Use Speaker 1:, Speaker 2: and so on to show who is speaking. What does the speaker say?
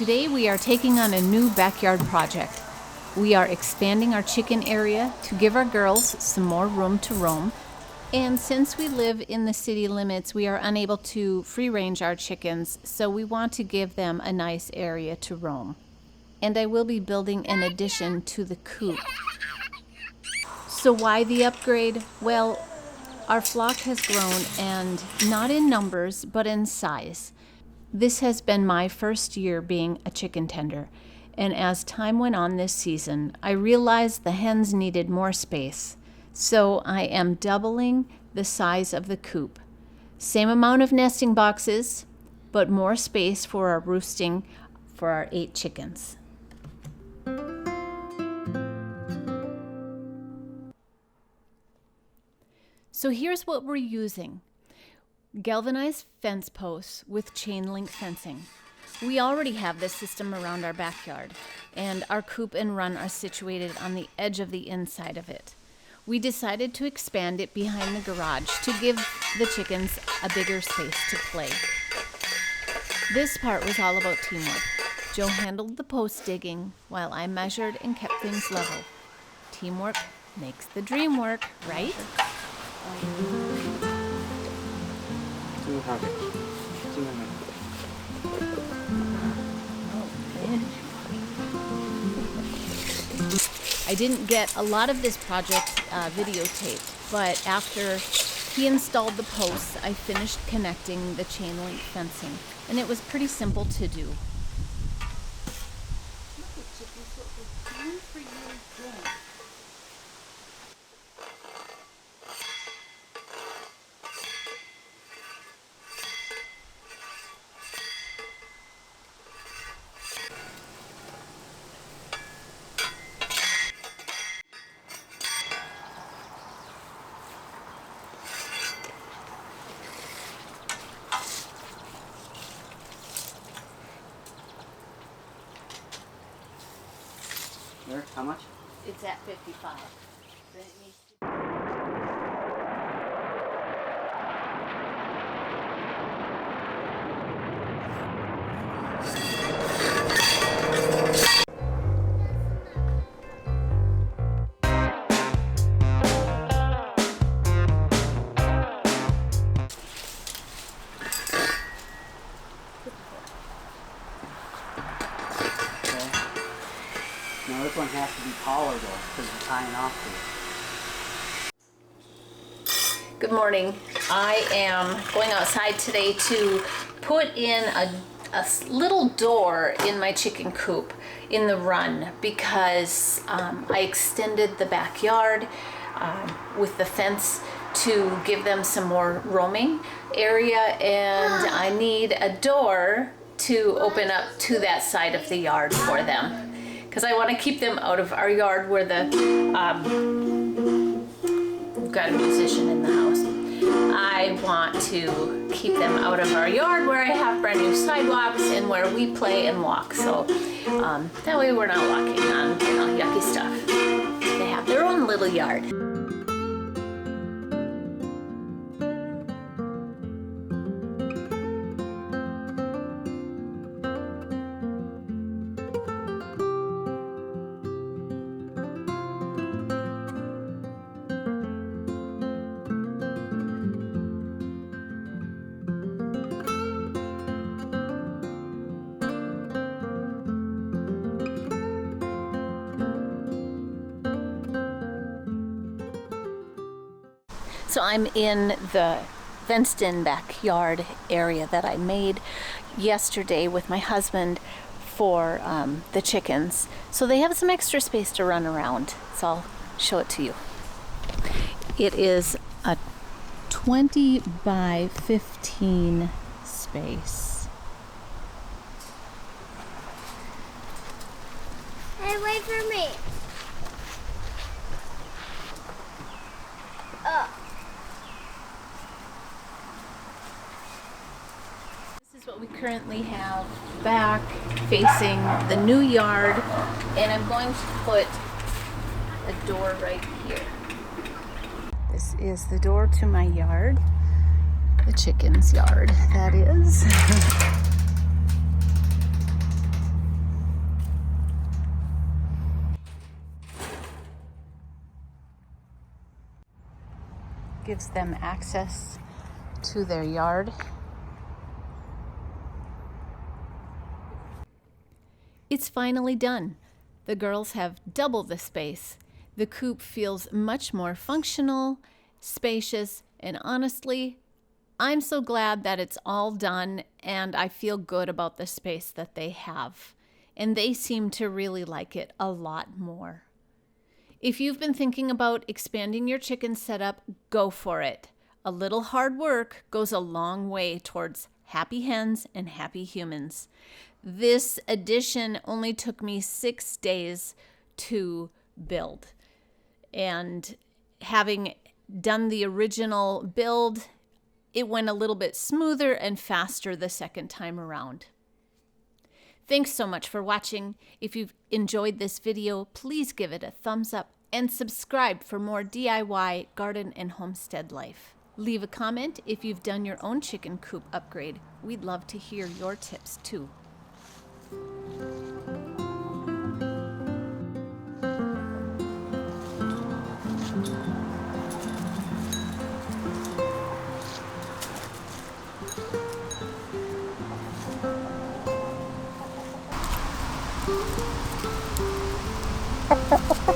Speaker 1: Today we are taking on a new backyard project. We are expanding our chicken area to give our girls some more room to roam. And since we live in the city limits, we are unable to free range our chickens, so we want to give them a nice area to roam. And I will be building an addition to the coop. So why the upgrade? Well, our flock has grown, and not in numbers, but in size. This has been my first year being a chicken tender, and as time went on this season, I realized the hens needed more space. So I am doubling the size of the coop. Same amount of nesting boxes, but more space for our roosting for our 8 chickens. So here's what we're using. Galvanized fence posts with chain link fencing. We already have this system around our backyard, and our coop and run are situated on the edge of the inside of it. We decided to expand it behind the garage to give the chickens a bigger space to play. This part was all about teamwork. Joe handled the post digging while I measured and kept things level. Teamwork makes the dream work, right? I didn't get a lot of this project videotaped, but after he installed the posts, I finished connecting the chain link fencing, and it was pretty simple to do.
Speaker 2: How much?
Speaker 1: It's at 55.
Speaker 2: Now this one has to be taller though, because it's tying off to it.
Speaker 1: Good morning. I am going outside today to put in a little door in my chicken coop in the run because I extended the backyard with the fence to give them some more roaming area, and I need a door to open up to that side of the yard for them. Because I want to keep them out of our yard where we've got a musician in the house. I want to keep them out of our yard where I have brand new sidewalks and where we play and walk. So that way we're not walking on yucky stuff. They have their own little yard. So I'm in the fenced-in backyard area that I made yesterday with my husband for the chickens. So they have some extra space to run around. So I'll show it to you. It is a 20 by 15 space.
Speaker 3: Hey, wait for me.
Speaker 1: This is what we currently have back facing the new yard, and I'm going to put a door right here. This is the door to my yard, the chicken's yard, that is. Gives them access to their yard. It's finally done. The girls have double the space. The coop feels much more functional, spacious, and honestly, I'm so glad that it's all done, and I feel good about the space that they have. And they seem to really like it a lot more. If you've been thinking about expanding your chicken setup, go for it. A little hard work goes a long way towards happy hens and happy humans. This addition only took me 6 days to build. And having done the original build, it went a little bit smoother and faster the second time around. Thanks so much for watching. If you've enjoyed this video, please give it a thumbs up and subscribe for more DIY garden and homestead life. Leave a comment if you've done your own chicken coop upgrade. We'd love to hear your tips too.
Speaker 3: Ha ha ha.